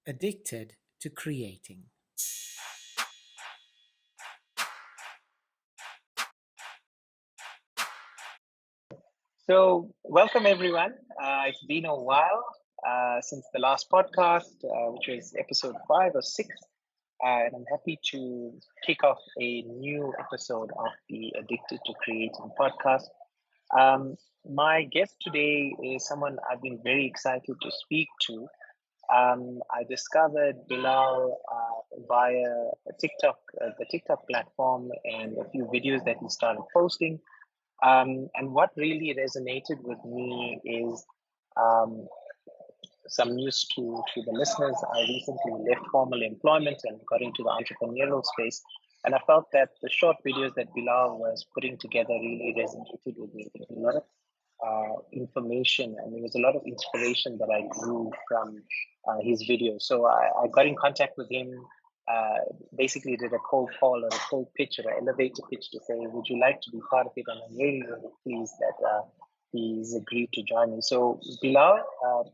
Addicted to creating. So, welcome everyone. It's been a while since the last podcast, which was episode 5 or 6. And I'm happy to kick off a new episode of the Addicted to Creating podcast. Um, my guest today is someone I've been very excited to speak to. I discovered Bilal via TikTok, the TikTok platform, and a few videos that he started posting. And what really resonated with me is um, some news to the listeners. I recently left formal employment and got into the entrepreneurial space. And I felt that the short videos that Bilal was putting together really resonated with me. There was a lot of information and there was a lot of inspiration that I drew from his videos. So I got in contact with him, uh, basically did a cold call or a cold pitch or an elevator pitch to say, would you like to be part of it? And I'm really, really pleased that he's agreed to join me. So Bilal,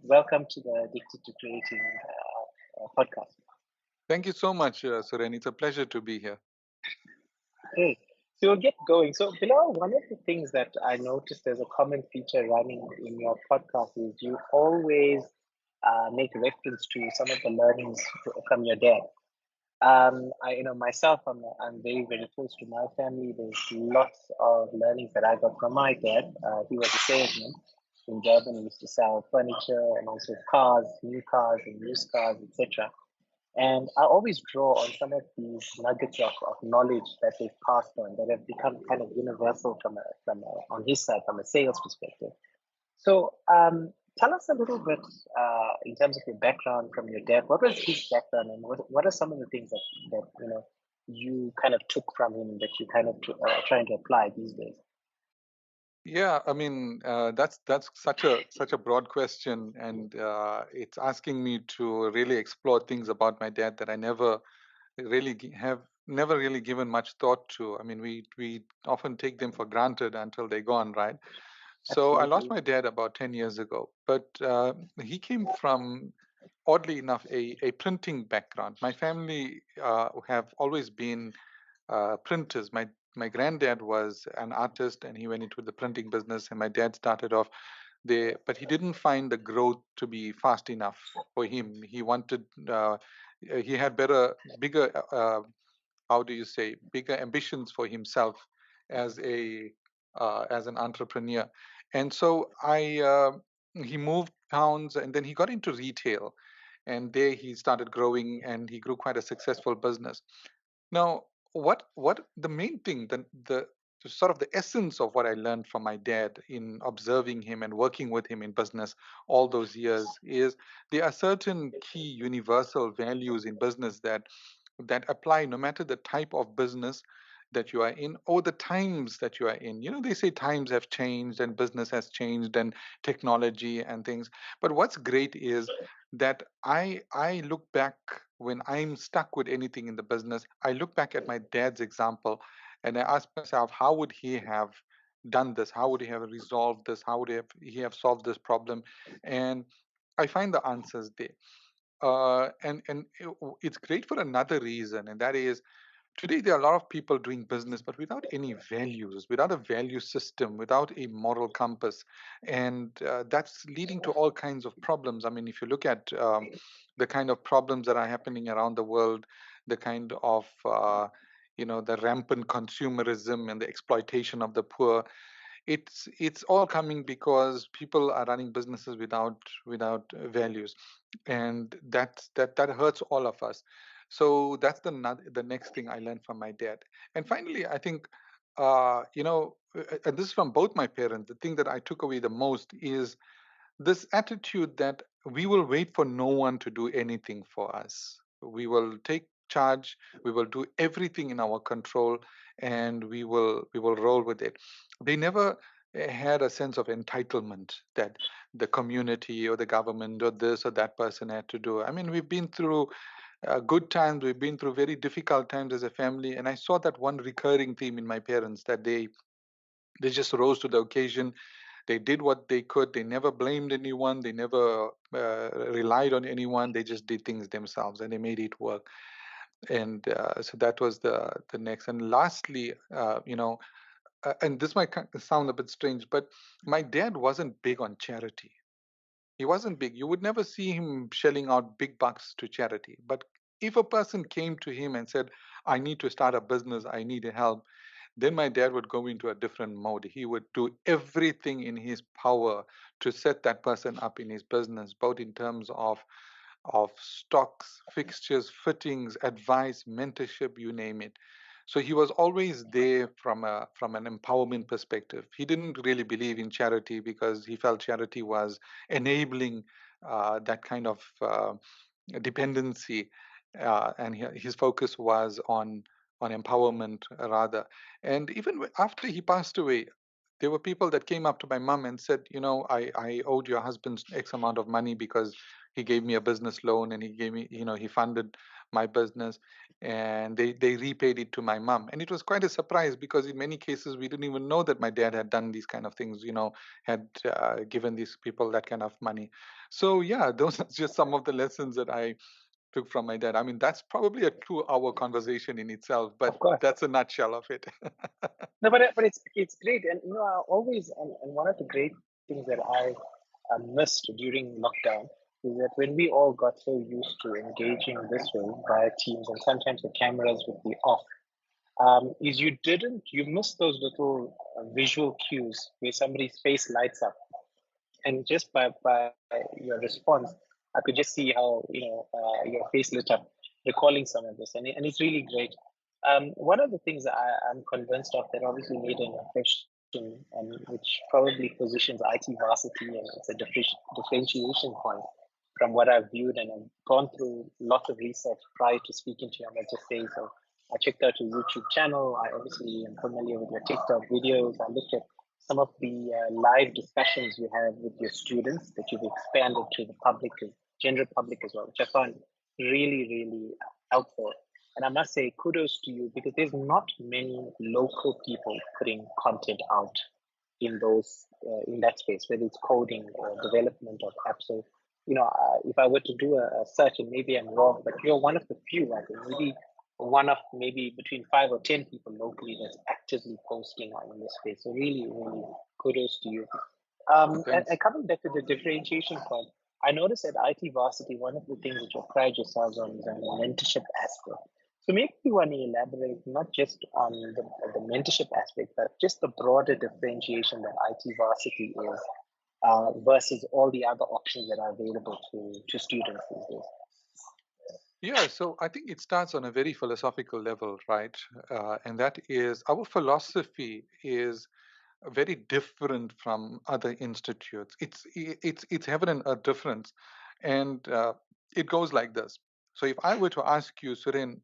welcome to the Addicted to Creating podcast. Thank you so much, Suren. It's a pleasure to be here. Hey, so we'll get going. So, Bilal, one of the things that I noticed as a common feature running in your podcast is you always make reference to some of the learnings from your dad. Myself, I'm very, very close to my family. There's lots of learnings that I got from my dad. He was a salesman in Durban. He used to sell furniture and also cars, new cars and used cars, etc. And I always draw on some of these nuggets of knowledge that they've passed on that have become kind of universal on his side, from a sales perspective. So tell us a little bit in terms of your background from your dad. What was his background, and what are some of the things that you kind of took from him that you kind of trying to apply these days? Yeah, I mean that's such a broad question, and it's asking me to really explore things about my dad that I have never really given much thought to. I mean, we often take them for granted until they're gone, right? So I lost Absolutely. my dad about 10 years ago, but he came from, oddly enough, a printing background. My family have always been printers. My granddad was an artist, and he went into the printing business. And my dad started off there, but he didn't find the growth to be fast enough for him. He wanted, he had bigger, how do you say, bigger ambitions for himself as as an entrepreneur. And so he moved towns, and then he got into retail, and there he started growing, and he grew quite a successful business. Now, what the main thing, the sort of the essence of what I learned from my dad in observing him and working with him in business all those years is there are certain key universal values in business that apply no matter the type of business that you are in or the times that you are in. You know, they say times have changed and business has changed and technology and things. But what's great is that I look back when I'm stuck with anything in the business, I look back at my dad's example and I ask myself, how would he have done this? How would he have resolved this? How would he have solved this problem? And I find the answers there. It's great for another reason, and that is today there are a lot of people doing business, but without any values, without a value system, without a moral compass, and that's leading to all kinds of problems. I mean, if you look at the kind of problems that are happening around the world, the kind of the rampant consumerism and the exploitation of the poor, it's all coming because people are running businesses without values, and that hurts all of us. So that's the next thing I learned from my dad. And finally, I think and this is from both my parents, the thing that I took away the most is this attitude that we will wait for no one to do anything for us. We will take charge, we will do everything in our control, and we will roll with it. They never had a sense of entitlement that the community or the government or this or that person had to do. I mean, we've been through good times, we've been through very difficult times as a family, and I saw that one recurring theme in my parents, that they just rose to the occasion. They did what they could. They never blamed anyone. They never relied on anyone. They just did things themselves, and they made it work. And so that was the next. And lastly, and this might sound a bit strange, but my dad wasn't big on charity. He wasn't big. You would never see him shelling out big bucks to charity. But if a person came to him and said, I need to start a business, I need help, then my dad would go into a different mode. He would do everything in his power to set that person up in his business, both in terms of stocks, fixtures, fittings, advice, mentorship, you name it. So he was always there from an empowerment perspective. He didn't really believe in charity because he felt charity was enabling that kind of dependency, and his focus was on empowerment rather. And even after he passed away, there were people that came up to my mom and said, I owed your husband X amount of money because he gave me a business loan and he gave me, he funded my business, and they repaid it to my mom. And it was quite a surprise because in many cases we didn't even know that my dad had done these kind of things, had given these people that kind of money. So yeah, those are just some of the lessons that I took from my dad. I mean, that's probably a 2-hour conversation in itself, but Of course. that's a nutshell of it. No, but it's great, and I always and one of the great things that I missed during lockdown is that when we all got so used to engaging this way via Teams, and sometimes the cameras would be off, is you missed those little visual cues where somebody's face lights up, and just by your response, I could just see how your face lit up, recalling some of this, and it's really great. One of the things that I'm convinced of that obviously made an impression, and which probably positions IT Varsity, and it's a differentiation point from what I've viewed, and I've gone through lots of research prior to speaking to you. I must just say so. I checked out your YouTube channel. I obviously am familiar with your TikTok videos. I looked at some of the live discussions you have with your students that you've expanded to the public, general public as well, which I found really, really helpful. And I must say kudos to you because there's not many local people putting content out in that space, whether it's coding or development of apps. So, if I were to do a search, and maybe I'm wrong, but you're one of the few, I think, maybe one of maybe between 5 or 10 people locally that's actively posting on in this space. So really, really kudos to you. And Thanks. coming back to the differentiation point, I noticed at IT Varsity, one of the things that you pride yourselves on is on the mentorship aspect. So maybe you want to elaborate not just on the mentorship aspect, but just the broader differentiation that IT Varsity is versus all the other options that are available to students these days. Yeah, so I think it starts on a very philosophical level, right? And that is our philosophy is very different from other institutes. It's having a difference, and it goes like this. So if I were to ask you, Suren,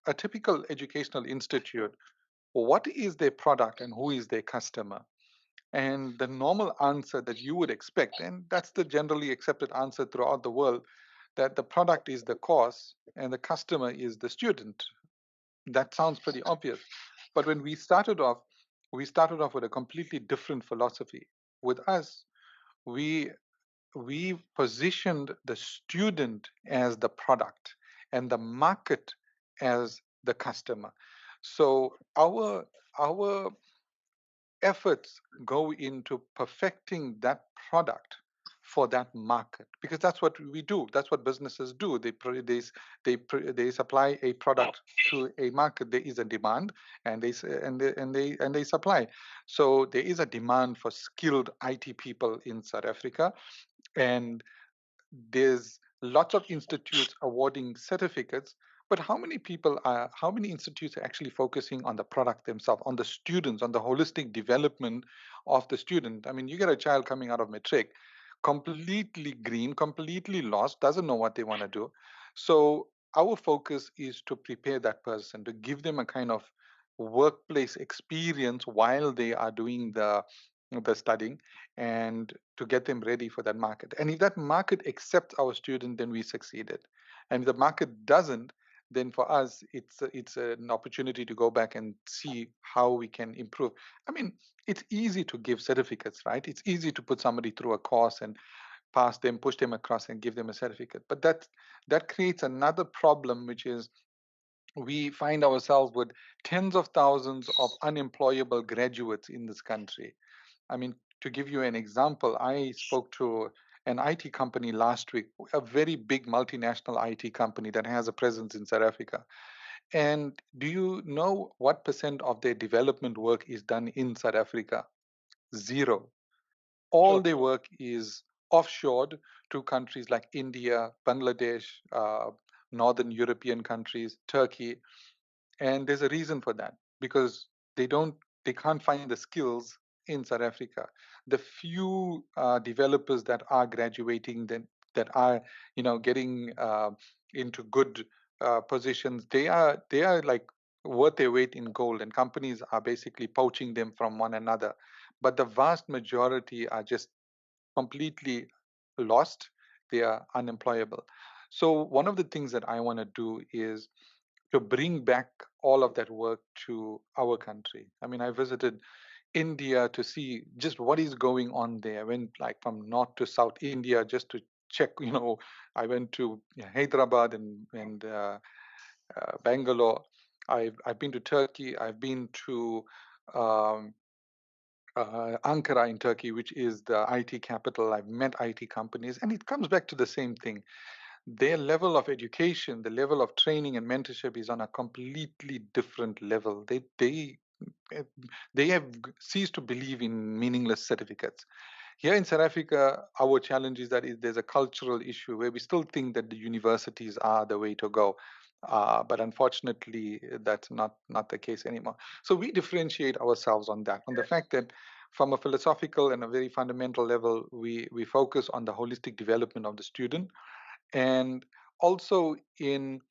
a typical educational institute, what is their product and who is their customer? And the normal answer that you would expect, and that's the generally accepted answer throughout the world, that the product is the course and the customer is the student. That sounds pretty obvious. But when we started off with a completely different philosophy. With us, we we positioned the student as the product and the market as the customer. So our efforts go into perfecting that product for that market, because that's what we do. That's what businesses do. They supply a product to a market. There is a demand, and they supply. So there is a demand for skilled IT people in South Africa, and there's lots of institutes awarding certificates, but how many institutes are actually focusing on the product themselves, on the students, on the holistic development of the student? I mean, you get a child coming out of matric completely green, completely lost, doesn't know what they want to do. So our focus is to prepare that person, to give them a kind of workplace experience while they are doing the studying, and to get them ready for that market. And if that market accepts our student, then we succeeded. And if the market doesn't, then for us it's an opportunity to go back and see how we can improve. I mean, it's easy to give certificates, right? It's easy to put somebody through a course and pass them, push them across, and give them a certificate. But that creates another problem, which is we find ourselves with tens of thousands of unemployable graduates in this country. I mean, to give you an example, I spoke to an IT company last week, a very big multinational IT company that has a presence in South Africa. And do you know what percent of their development work is done in South Africa? Zero. All Sure. their work is offshored to countries like India, Bangladesh, northern European countries, Turkey. And there's a reason for that, because they don't they can't find the skills in South Africa. The few developers that are graduating, that are getting into good positions, they are like worth their weight in gold, and companies are basically poaching them from one another. But the vast majority are just completely lost. They are unemployable. So one of the things that I want to do is to bring back all of that work to our country. I mean, I visited India to see just what is going on there. I went like from north to south India just to check. I went to Hyderabad and Bangalore. I've been to Turkey. I've been to um, Ankara in Turkey, which is the IT capital. I've met IT companies, and it comes back to the same thing. Their level of education, the level of training and mentorship is on a completely different level. Eh, they have ceased to believe in meaningless certificates. Here in South Africa, our challenge is that there's a cultural issue where we still think that the universities are the way to go. But unfortunately, that's not the case anymore. So we differentiate ourselves on that, on the fact that from a philosophical and a very fundamental level, we focus on the holistic development of the student, and also in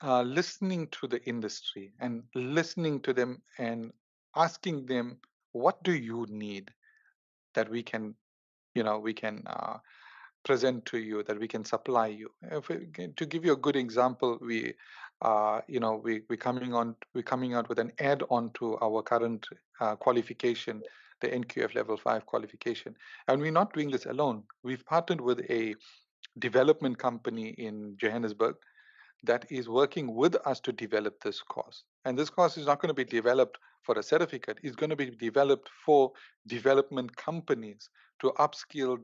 listening to the industry and listening to them and asking them, what do you need that we can present to you, that we can supply you. To give you a good example, we're coming out with an add-on to our current qualification, the NQF level 5 qualification. And we're not doing this alone. We've partnered with a development company in Johannesburg that is working with us to develop this course. And this course is not going to be developed for a certificate, it's going to be developed for development companies to upskill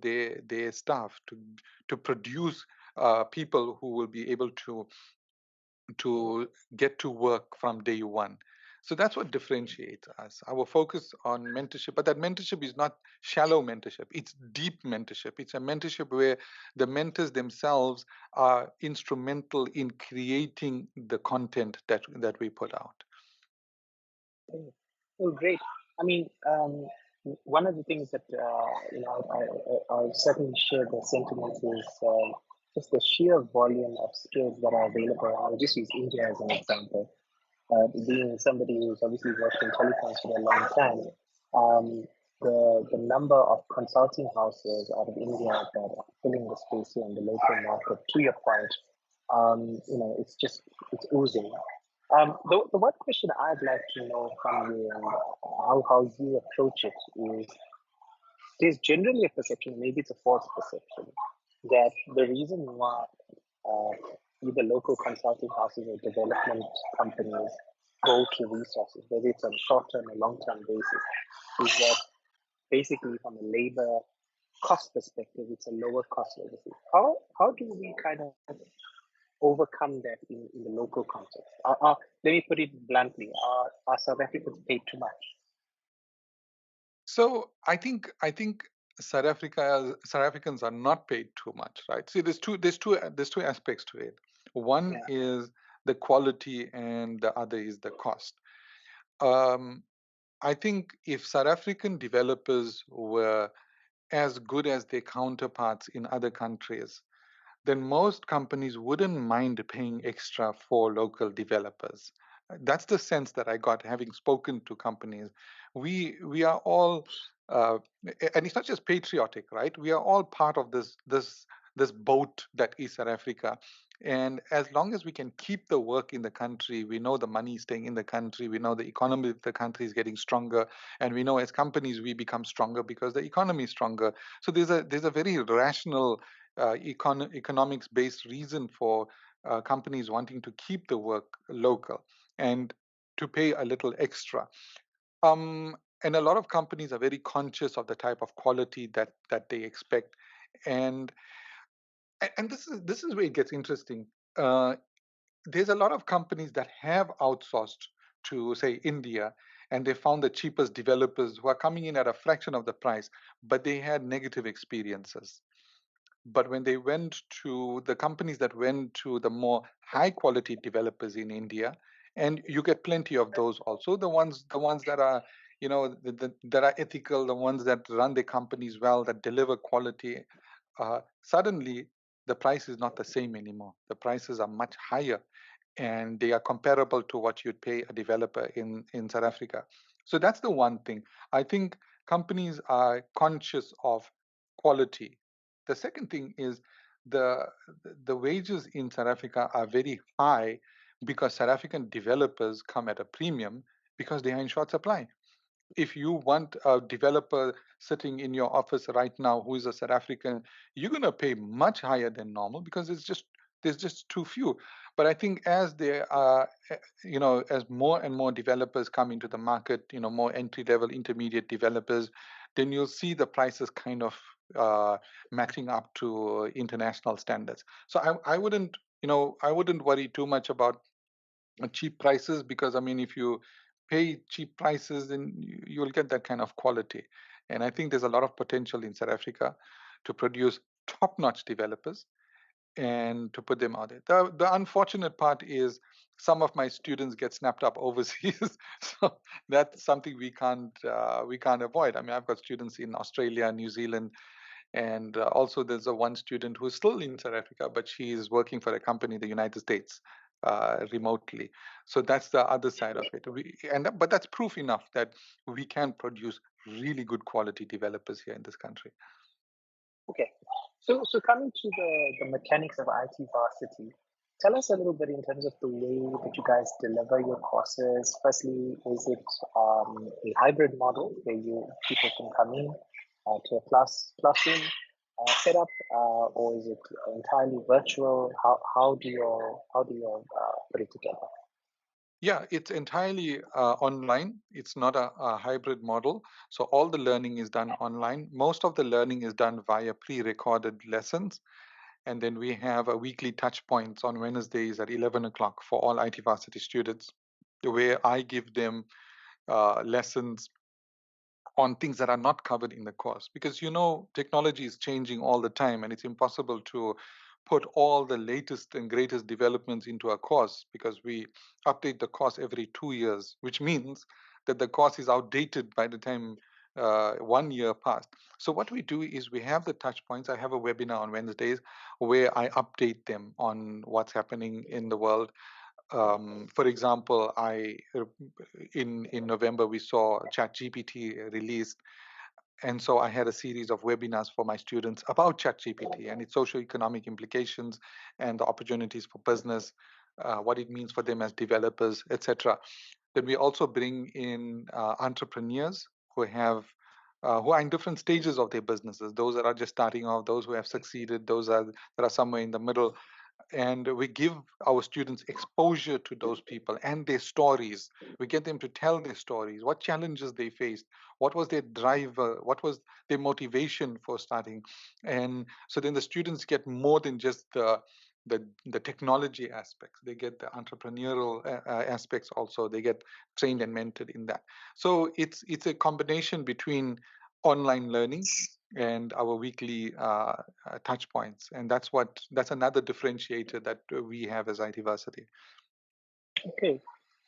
their staff, to produce people who will be able to get to work from day one. So that's what differentiates us. Our focus on mentorship, but that mentorship is not shallow mentorship. It's deep mentorship. It's a mentorship where the mentors themselves are instrumental in creating the content that we put out. Okay. Oh, great. I mean, one of the things that I certainly share the sentiments is just the sheer volume of skills that are available. I'll just use India as an example. Being somebody who's obviously worked in telecoms for a long time, the number of consulting houses out of India that are filling the space here in the local market, to your point, it's oozing. The one question I'd like to know from you and how you approach it is there's generally a perception, maybe it's a false perception, that the reason why uh, either local consulting houses or development companies go to resources, whether it's on a short-term or long-term basis, is that basically from a labor cost perspective, it's a lower cost legacy. How do we kind of overcome that in the local context? Let me put it bluntly: are South Africans paid too much? So I think South Africans are not paid too much, right? See, there's two aspects to it. One Yeah. is the quality, and the other is the cost. Um, I think if South African developers were as good as their counterparts in other countries, then most companies wouldn't mind paying extra for local developers. That's the sense that I got having spoken to companies. We are all, uh, and it's not just patriotic, right? We are all part of this this boat that is South Africa. And as long as we can keep the work in the country, we know the money is staying in the country, we know the economy of the country is getting stronger, and we know as companies we become stronger because the economy is stronger. So there's a very rational economics based reason for companies wanting to keep the work local and to pay a little extra. And a lot of companies are very conscious of the type of quality that they expect. And and this is where it gets interesting. Uh, there's a lot of companies that have outsourced to, say, India, and they found the cheapest developers who are coming in at a fraction of the price, but they had negative experiences. But when they went to the companies that went to the more high quality developers in India, and you get plenty of those also, the ones that are, that are ethical, the ones that run their companies well, that deliver quality, suddenly the price is not the same anymore. The prices are much higher, and they are comparable to what you'd pay a developer in South Africa. So that's the one thing. I think companies are conscious of quality. The second thing is the the wages in South Africa are very high because South African developers come at a premium because they are in short supply. If you want a developer sitting in your office right now who is a South African, you're going to pay much higher than normal because there's just too few. But I think as there are, as more and more developers come into the market, more entry level, intermediate developers, then you'll see the prices kind of uh, matching up to international standards. So I wouldn't worry too much about cheap prices, because I mean, if you pay cheap prices, then you'll get that kind of quality. And I think there's a lot of potential in South Africa to produce top-notch developers and to put them out there. The unfortunate part is some of my students get snapped up overseas, so that's something we can't avoid. I mean, I've got students in Australia, New Zealand, and also, there's a one student who's still in South Africa, but she is working for a company in the United States remotely. So that's the other side of it. But that's proof enough that we can produce really good quality developers here in this country. Okay. So coming to the mechanics of IT Varsity, tell us a little bit in terms of the way that you guys deliver your courses. Firstly, is it a hybrid model where people can come in to a classroom setup, or is it entirely virtual? How do you put it together? Yeah, it's entirely online. It's not a hybrid model. So all the learning is done online. Most of the learning is done via pre-recorded lessons. And then we have a weekly touch points on Wednesdays at 11 o'clock for all IT Varsity students, where I give them lessons on things that are not covered in the course, because technology is changing all the time, and it's impossible to put all the latest and greatest developments into a course, because we update the course every 2 years, which means that the course is outdated by the time 1 year passed. So what we do is we have the touch points. I have a webinar on Wednesdays where I update them on what's happening in the world. For example, in November we saw ChatGPT released, and so I had a series of webinars for my students about ChatGPT and its socio-economic implications and the opportunities for business, what it means for them as developers, etc. Then we also bring in entrepreneurs who are in different stages of their businesses. Those that are just starting off, those who have succeeded, that are somewhere in the middle, and we give our students exposure to those people and their stories. We get them to tell their stories, what challenges they faced, what was their driver, what was their motivation for starting. And so then the students get more than just the technology aspects. They get the entrepreneurial aspects also. They get trained and mentored in that. So it's a combination between online learning and our weekly touch points, and that's another differentiator that we have as IT Varsity. Okay.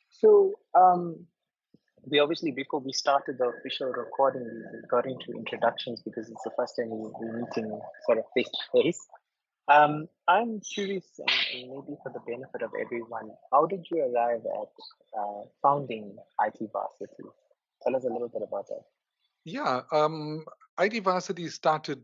So we obviously, before we started the official recording, we got into introductions because it's the first time we're meeting sort of face to face. I'm curious, and maybe for the benefit of everyone, how did you arrive at founding IT Varsity? Tell us a little bit about that. Yeah, IT Varsity started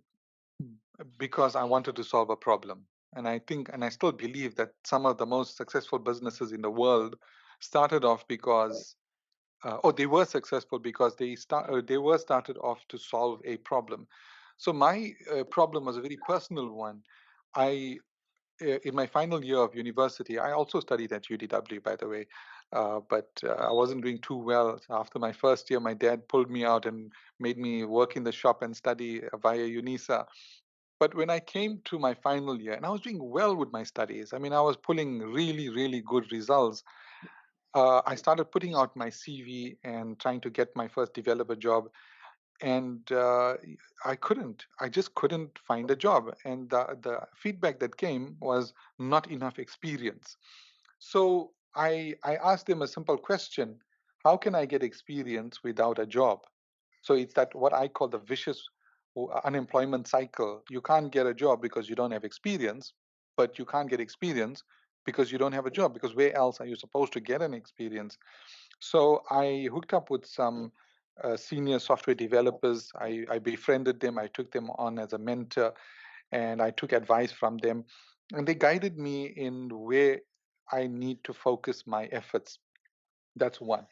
because I wanted to solve a problem. And I think, and I still believe that some of the most successful businesses in the world started off because, or they were successful because they were started off to solve a problem. So my problem was a very personal one. I In my final year of university, I also studied at UDW, by the way, but I wasn't doing too well. So after my first year, my dad pulled me out and made me work in the shop and study via UNISA. But when I came to my final year, and I was doing well with my studies, I mean, I was pulling really, really good results. I started putting out my CV and trying to get my first developer job, and I just couldn't find a job. And the feedback that came was not enough experience. So I asked them a simple question: how can I get experience without a job? So it's that what I call the vicious unemployment cycle. You can't get a job because you don't have experience, but you can't get experience because you don't have a job, because where else are you supposed to get an experience? So I hooked up with some senior software developers. I befriended them. I took them on as a mentor, and I took advice from them. And they guided me in where I need to focus my efforts. That's one.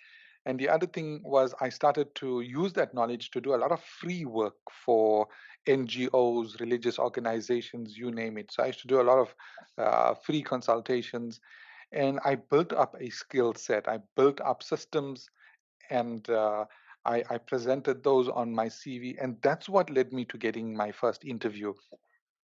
And the other thing was I started to use that knowledge to do a lot of free work for NGOs, religious organizations, you name it. So I used to do a lot of free consultations, and I built up a skill set. I built up systems, and I presented those on my CV, and that's what led me to getting my first interview,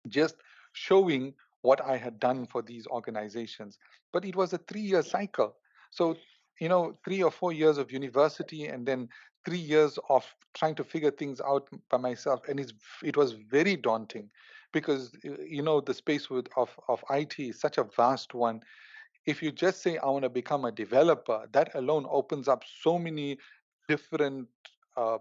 just showing what I had done for these organizations. But it was a 3-year cycle. So, 3 or 4 years of university, and then 3 years of trying to figure things out by myself. And it was very daunting because, the space of IT is such a vast one. If you just say, I want to become a developer, that alone opens up so many different um,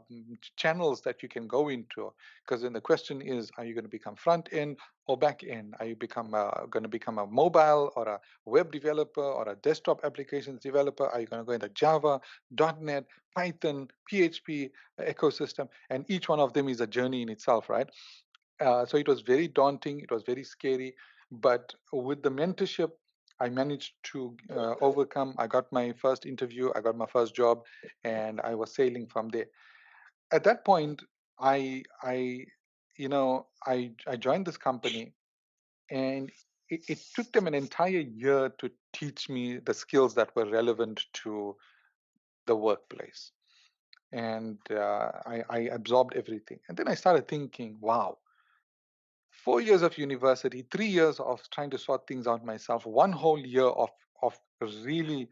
channels that you can go into. Because then the question is, are you going to become front end or back end? Are you going to become a mobile or a web developer or a desktop applications developer? Are you going to go into Java, .NET, Python, PHP ecosystem? And each one of them is a journey in itself, right? So it was very daunting. It was very scary. But with the mentorship, I managed to overcome. I got my first interview. I got my first job, and I was sailing from there. At that point, I I joined this company, and it took them an entire year to teach me the skills that were relevant to the workplace. And I absorbed everything. And then I started thinking, wow, 4 years of university, 3 years of trying to sort things out myself, one whole year of really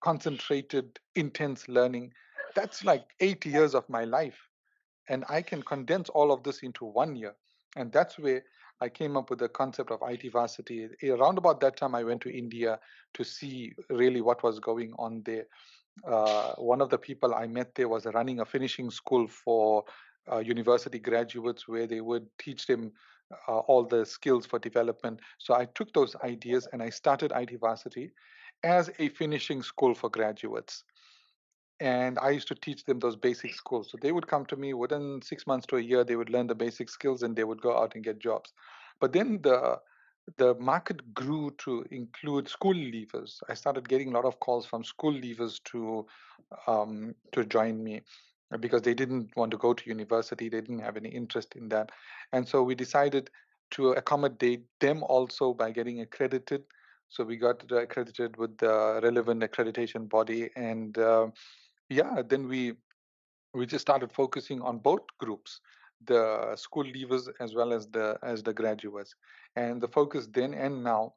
concentrated, intense learning. That's like 8 years of my life, and I can condense all of this into 1 year. And that's where I came up with the concept of IT Varsity. Around about that time, I went to India to see really what was going on there. One of the people I met there was running a finishing school for university graduates, where they would teach them all the skills for development. So I took those ideas and I started IT Varsity as a finishing school for graduates. And I used to teach them those basic skills. So they would come to me within 6 months to a year, they would learn the basic skills and they would go out and get jobs. But then the market grew to include school leavers. I started getting a lot of calls from school leavers to join me because they didn't want to go to university. They didn't have any interest in that. And so we decided to accommodate them also by getting accredited. So we got accredited with the relevant accreditation body. And yeah, then we just started focusing on both groups, the school leavers as well as the graduates. And the focus then and now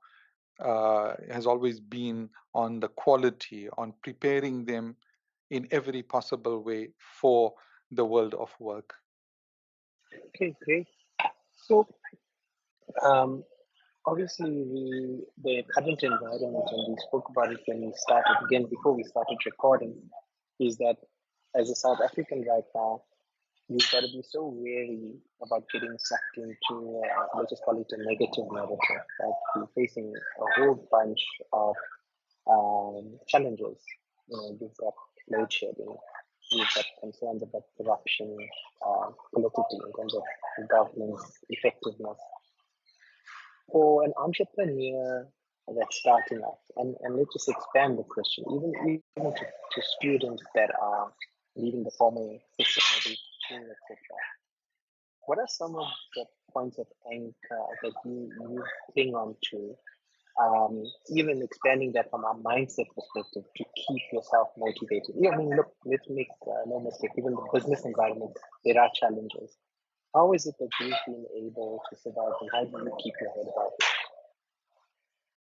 has always been on the quality, on preparing them in every possible way for the world of work. Okay, great. So, um, obviously, the current environment, and we spoke about it when we started, again, before we started recording, is that as a South African right now, you've got to be so wary about getting sucked into, let's just call it a negative narrative, right? You're facing a whole bunch of challenges. You've got load shedding, we've got concerns about corruption, politically in terms of governance, effectiveness. For an entrepreneur that's starting up, and let's just expand the question, even to students that are leaving the formal system, maybe school, etc. What are some of the points of anchor that you cling on to, even expanding that from a mindset perspective to keep yourself motivated? Yeah, I mean, look, let's make no mistake, even the business environment, there are challenges. How is it that you've been able to survive, and how do you keep your head about it?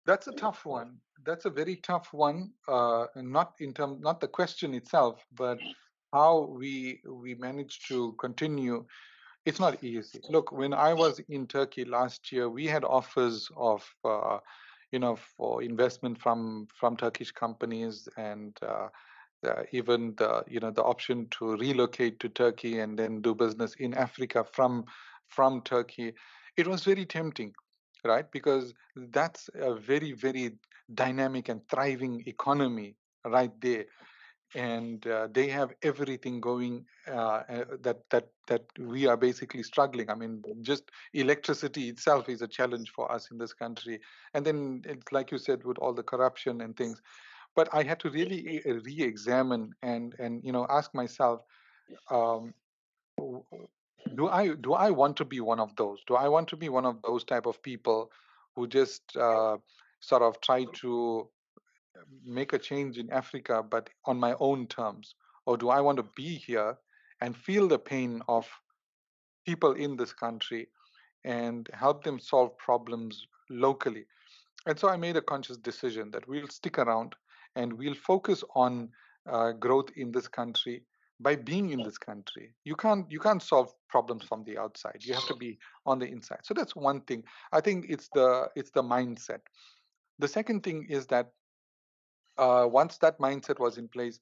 That's a tough one. That's a very tough one. And not the question itself, but how we manage to continue. It's not easy. Look, when I was in Turkey last year, we had offers of, for investment from Turkish companies, and even the option to relocate to Turkey and then do business in Africa from Turkey. It was very tempting, right? Because that's a very, very dynamic and thriving economy right there, and they have everything going, that we are basically struggling. I mean, just electricity itself is a challenge for us in this country, and then it's like you said, with all the corruption and things. But I had to really re-examine and ask myself, um, w- do I want to be one of those? Do I want to be one of those type of people who just sort of try to make a change in Africa, but on my own terms? Or do I want to be here and feel the pain of people in this country and help them solve problems locally? And so I made a conscious decision that we'll stick around and we'll focus on growth in this country by being in this country. You can't solve problems from the outside. You have to be on the inside. So that's one thing. I think it's the mindset. The second thing is that once that mindset was in place,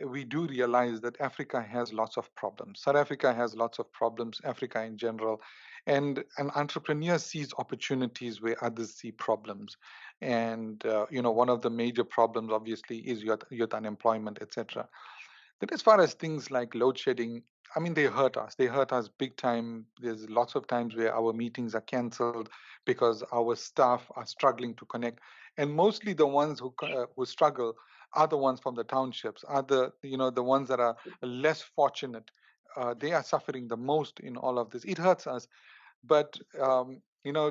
we do realize that Africa has lots of problems. South Africa has lots of problems, Africa in general. And an entrepreneur sees opportunities where others see problems. And, one of the major problems, obviously, is youth unemployment, etc. Then, as far as things like load shedding, I mean, they hurt us. They hurt us big time. There's lots of times where our meetings are cancelled because our staff are struggling to connect. And mostly the ones who struggle are the ones from the townships, are the ones that are less fortunate. They are suffering the most in all of this. It hurts us, but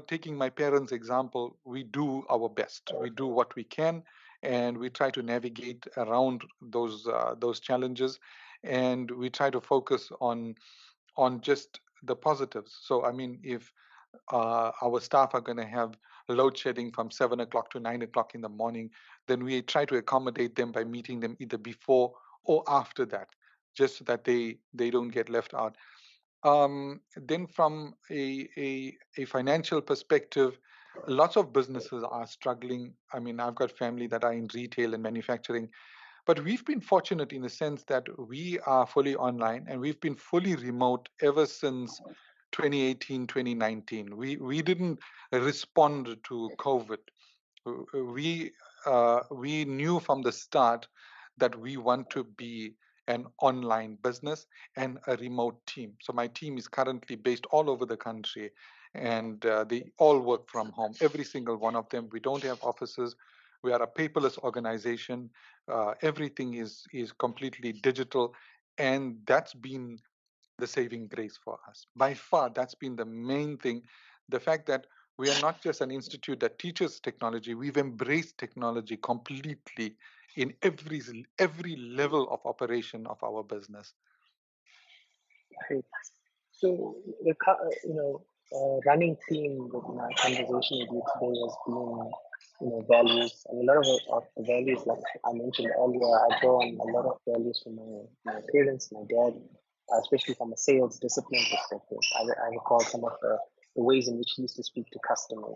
taking my parents' example, we do our best. We do what we can, and we try to navigate around those challenges, and we try to focus on just the positives. So, I mean, if our staff are going to have load shedding from 7 o'clock to 9 o'clock in the morning, then we try to accommodate them by meeting them either before or after that, just so that they don't get left out. Then from a financial perspective, lots of businesses are struggling. I mean, I've got family that are in retail and manufacturing, but we've been fortunate in the sense that we are fully online and we've been fully remote ever since 2018, 2019. We didn't respond to COVID. We knew from the start that we want to be an online business and a remote team. So my team is currently based all over the country, and they all work from home. Every single one of them. We don't have offices. We are a paperless organization. Everything is completely digital, and that's been the saving grace for us. By far, that's been the main thing. The fact that we are not just an institute that teaches technology, we've embraced technology completely in every level of operation of our business. Great. So, running theme with my conversation with you today has been, values. And a lot of the values, like I mentioned earlier, I draw on a lot of values from my parents, my dad, especially from a sales discipline perspective. I recall some of the ways in which he used to speak to customers,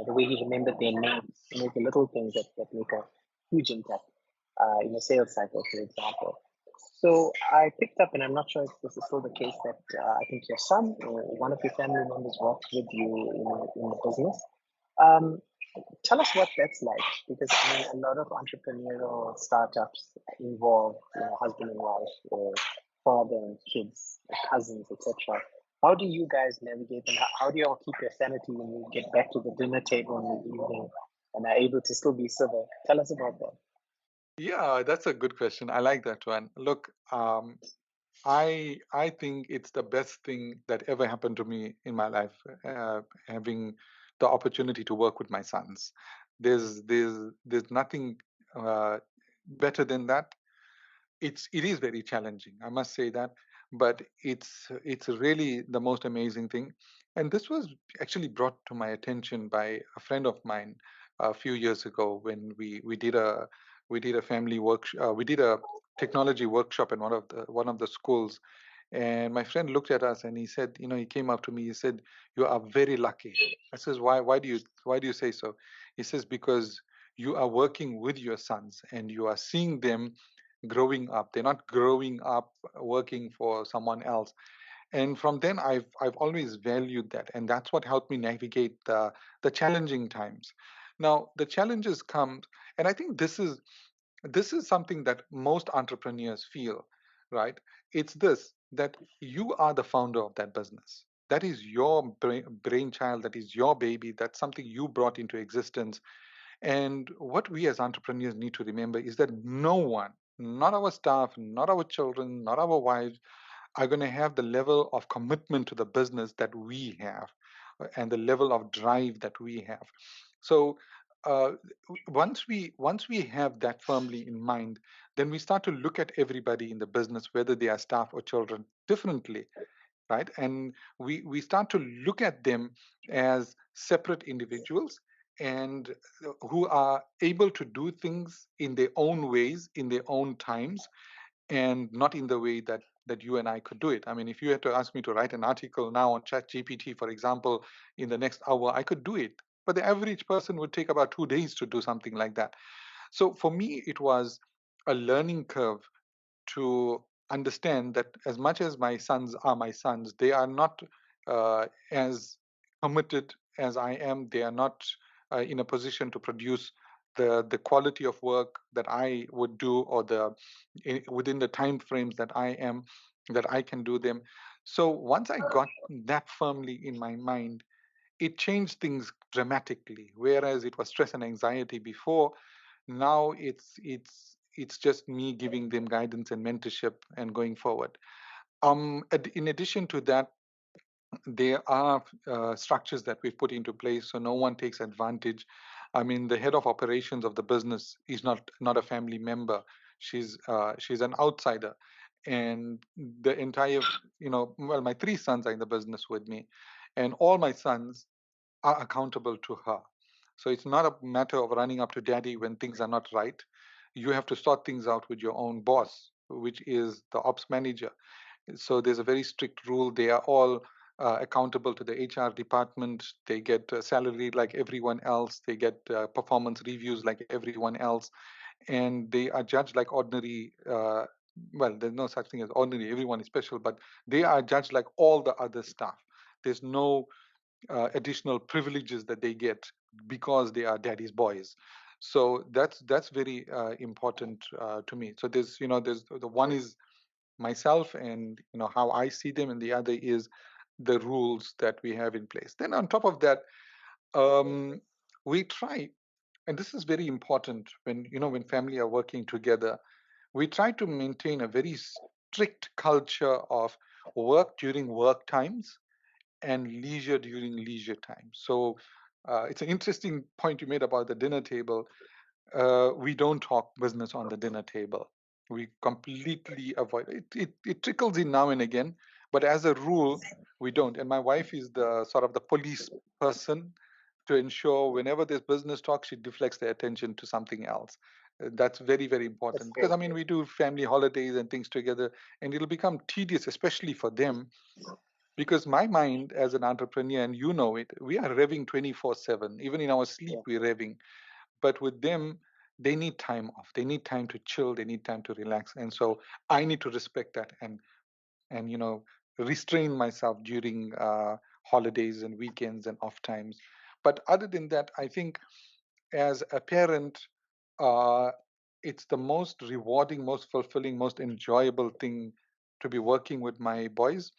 the way he remembered their names, the little things that make a huge impact in a sales cycle, for example. So I picked up, and I'm not sure if this is still the case, that I think your son or one of your family members worked with you in the business. Um, Tell us what that's like, because I mean, a lot of entrepreneurial startups involve, husband and wife, or father and kids, cousins, etc. How do you guys navigate, and how do you all keep your sanity when you get back to the dinner table in the evening and are able to still be civil? Tell us about that. Yeah, that's a good question. I like that one. Look, I think it's the best thing that ever happened to me in my life, having the opportunity to work with my sons. There's nothing uh, better than that. It is very challenging, I must say that, but it's really the most amazing thing. And this was actually brought to my attention by a friend of mine a few years ago when we did a family work we did a technology workshop in one of the schools. And my friend looked at us and he said, he came up to me, he said, "You are very lucky." I says, why do you say so? He says, "Because you are working with your sons and you are seeing them growing up. They're not growing up working for someone else." And from then I've always valued that, and that's what helped me navigate the challenging times. Now the challenges come, and I think this is something that most entrepreneurs feel, right? It's this, that you are the founder of that business. That is your brainchild, that is your baby, that's something you brought into existence. And what we as entrepreneurs need to remember is that no one, not our staff, not our children, not our wives, are going to have the level of commitment to the business that we have, and the level of drive that we have. So uh, once we have that firmly in mind, then we start to look at everybody in the business, whether they are staff or children, differently, right? And we start to look at them as separate individuals, and who are able to do things in their own ways, in their own times, and not in the way that you and I could do it. I mean, if you had to ask me to write an article now on ChatGPT, for example, in the next hour, I could do it. But the average person would take about 2 days to do something like that. So for me, it was a learning curve to understand that as much as my sons are my sons, they are not as committed as I am. They are not in a position to produce the quality of work that I would do, or within the time frames that I can do them. So once I got that firmly in my mind, it changed things dramatically. Whereas it was stress and anxiety before, now it's just me giving them guidance and mentorship and going forward. In addition to that, there are structures that we've put into place so no one takes advantage. I mean, the head of operations of the business is not a family member. She's an outsider, and the entire, well, my three sons are in the business with me, and all my sons are accountable to her. So it's not a matter of running up to daddy when things are not right. You have to sort things out with your own boss, which is the ops manager. So there's a very strict rule. They are all accountable to the HR department. They get salary like everyone else. They get performance reviews like everyone else, and they are judged like ordinary. Well, there's no such thing as ordinary. Everyone is special, but they are judged like all the other staff. There's no additional privileges that they get because they are daddy's boys. So that's very important to me. So there's the one is myself and how I see them, and the other is the rules that we have in place. Then on top of that, um, we try, and this is very important when family are working together, we try to maintain a very strict culture of work during work times and leisure during leisure time. So it's an interesting point you made about the dinner table. We don't talk business on the dinner table. We completely avoid it. It trickles in now and again, but as a rule, we don't. And my wife is the sort of the police person to ensure whenever there's business talk, she deflects the attention to something else. That's very, very That's important, because great. I mean, we do family holidays and things together, and it'll become tedious, especially for them, because my mind as an entrepreneur, and you know it, we are revving 24/7. Even in our sleep, Yeah. we're revving. But with them, they need time off. They need time to chill. They need time to relax. And so I need to respect that, and restrain myself during holidays and weekends and off times. But other than that, I think as a parent, uh, it's the most rewarding, most fulfilling, most enjoyable thing to be working with my boys,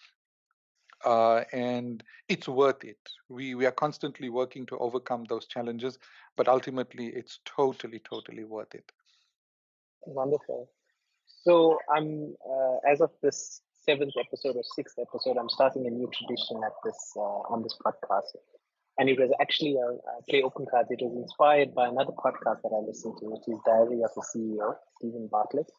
and it's worth it. We are constantly working to overcome those challenges, but ultimately, it's totally worth it. Wonderful. So I'm as of this seventh episode or sixth episode, I'm starting a new tradition at this on this podcast, and it was actually a play open cards. It was inspired by another podcast that I listened to, which is Diary of a CEO, Stephen Bartlett,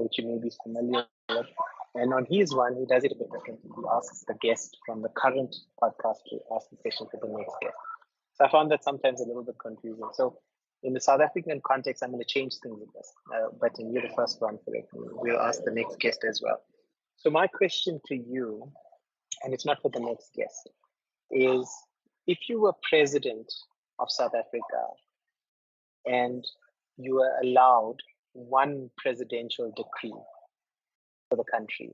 which you may be familiar with. And on his one, he does it a bit differently. He asks the guest from the current podcast to ask the question for the next guest. So I found that sometimes a little bit confusing. So in the South African context, I'm going to change things with this. But you're the first one for it. We'll ask the next guest as well. So my question to you, and it's not for the next guest, is if you were president of South Africa and you were allowed one presidential decree for the country,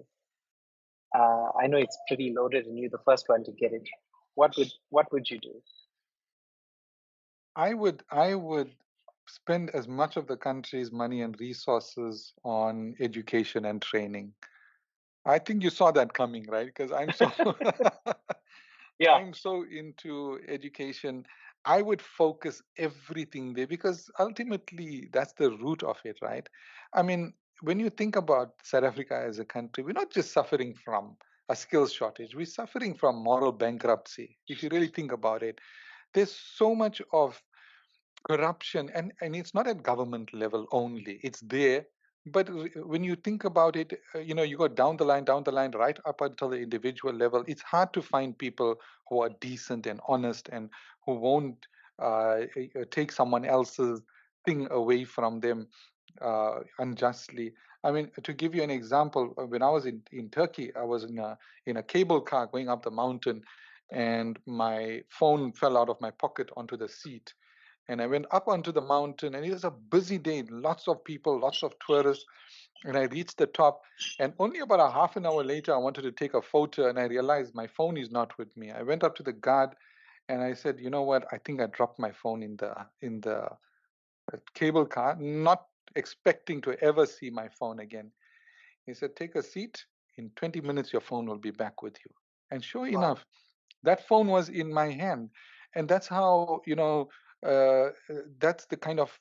I know it's pretty loaded and you're the first one to get it. What would you do? I would spend as much of the country's money and resources on education and training. I think you saw that coming, right? Because I'm so Yeah. I'm so into education. I would focus everything there because ultimately that's the root of it, right? I mean, when you think about South Africa as a country, we're not just suffering from a skills shortage, we're suffering from moral bankruptcy. If you really think about it, there's so much of corruption, and it's not at government level only, it's there. But when you think about it, you go down the line right up until the individual level. It's hard to find people who are decent and honest and who won't take someone else's thing away from them unjustly. I mean, to give you an example, when I was in Turkey, I was in a cable car going up the mountain, and my phone fell out of my pocket onto the seat, and I went up onto the mountain, and it was a busy day, lots of people, lots of tourists. And I reached the top, and only about a half an hour later, I wanted to take a photo, and I realized my phone is not with me. I went up to the guard, and I said, "You know what? I think I dropped my phone in the cable car, not expecting to ever see my phone again." He said, "Take a seat. In 20 minutes, your phone will be back with you." And sure Wow. enough, that phone was in my hand. And that's how, that's the kind of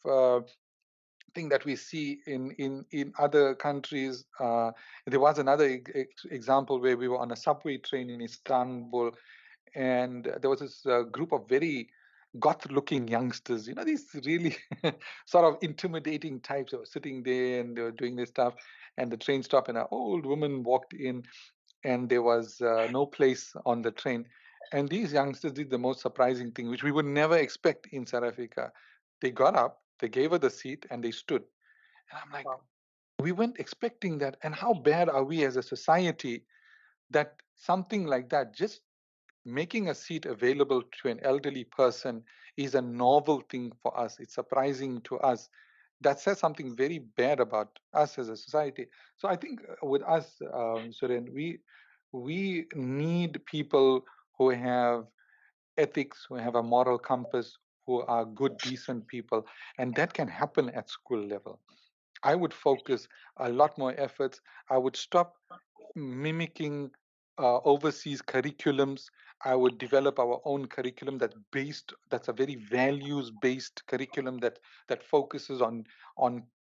thing that we see in other countries. There was another example where we were on a subway train in Istanbul, and there was this group of very goth-looking youngsters. These really sort of intimidating types that were sitting there and they were doing this stuff. And the train stopped, and an old woman walked in, and there was no place on the train. And these youngsters did the most surprising thing, which we would never expect in South Africa. They got up, they gave her the seat, and they stood. And I'm like, Wow. we weren't expecting that. And how bad are we as a society that something like that, just making a seat available to an elderly person, is a novel thing for us? It's surprising to us. That says something very bad about us as a society. So I think with us, Suren, we need people who have ethics, who have a moral compass, who are good, decent people, and that can happen at school level. I would focus a lot more efforts. I would stop mimicking overseas curriculums. I would develop our own curriculum that's a very values-based curriculum that focuses on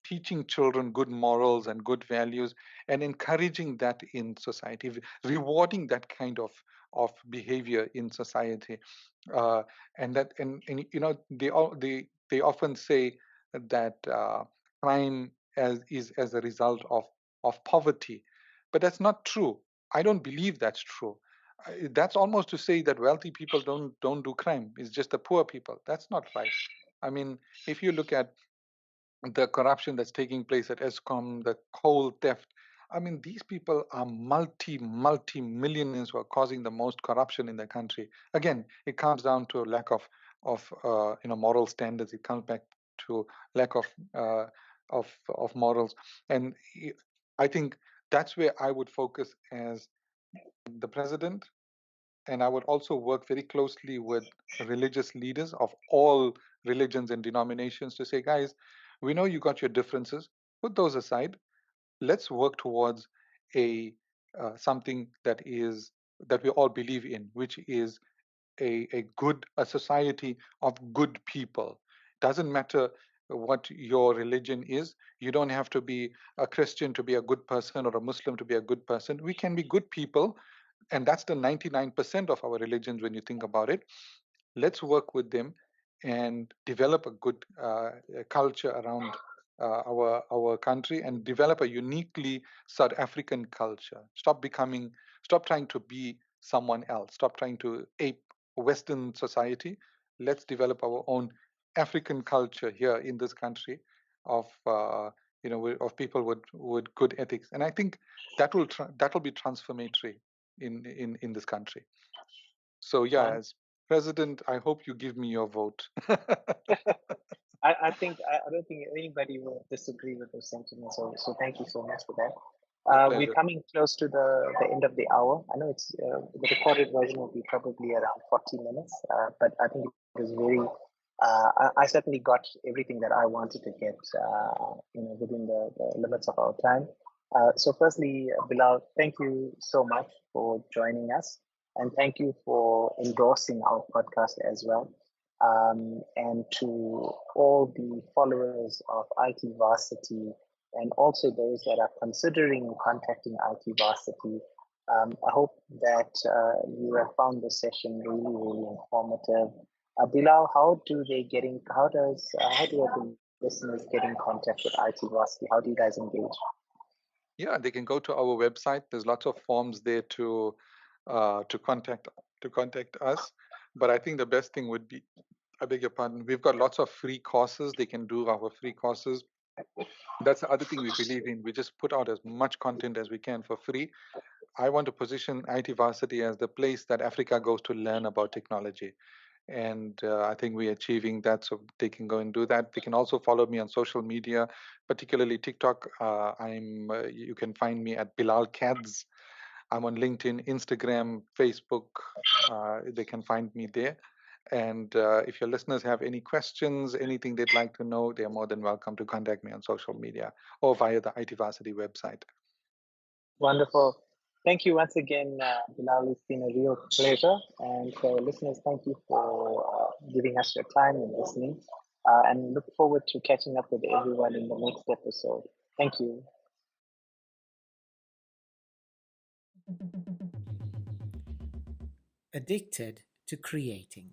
teaching children good morals and good values and encouraging that in society, rewarding that kind of behavior in society. Uh, and they often say that crime is as a result of poverty, but that's not true. I don't believe that's true. That's almost to say that wealthy people don't do crime. It's just the poor people. That's not right. I mean, if you look at the corruption that's taking place at ESCOM, the coal theft. I mean, these people are multi millionaires who are causing the most corruption in the country. Again, it comes down to a lack of moral standards. It comes back to lack uh, of morals, and I think that's where I would focus as the president, and I would also work very closely with religious leaders of all religions and denominations to say, guys, we know you got your differences, put those aside. Let's work towards a something that we all believe in, which is a society of good people. Doesn't matter what your religion is. You don't have to be a Christian to be a good person or a Muslim to be a good person. We can be good people, and that's the 99% of our religions when you think about it. Let's work with them and develop a good culture around our country, and develop a uniquely South African culture. Stop trying to be someone else. Stop trying to ape Western society. Let's develop our own African culture here in this country of of people with good ethics. And I think that will be transformatory in this country. So yeah, One. as president, I hope you give me your vote. I don't think anybody will disagree with those sentiments. So thank you so much for that. A We're pleasure. coming close to the end of the hour. I know it's the recorded version will be probably around 40 minutes, but I think it was very. I certainly got everything that I wanted to get, within the limits of our time. So, firstly, Bilal, thank you so much for joining us, and thank you for endorsing our podcast as well. And to all the followers of IT Varsity, and also those that are considering contacting IT Varsity. I hope that you have found the session really, really informative. Bilal, how do the listeners get in contact with IT Varsity? How do you guys engage? Yeah, they can go to our website. There's lots of forms there to contact us. But I think the best thing would be, I beg your pardon, we've got lots of free courses. They can do our free courses. That's the other thing we believe in. We just put out as much content as we can for free. I want to position IT Varsity as the place that Africa goes to learn about technology. And I think we're achieving that, so they can go and do that. They can also follow me on social media, particularly TikTok. You can find me at Bilal Kads. I'm on LinkedIn, Instagram, Facebook. They can find me there. And if your listeners have any questions, anything they'd like to know, they're more than welcome to contact me on social media or via the IT Varsity website. Wonderful. Thank you once again, Bilal. It's been a real pleasure. And listeners, thank you for giving us your time and listening. And look forward to catching up with everyone in the next episode. Thank you. Addicted to creating.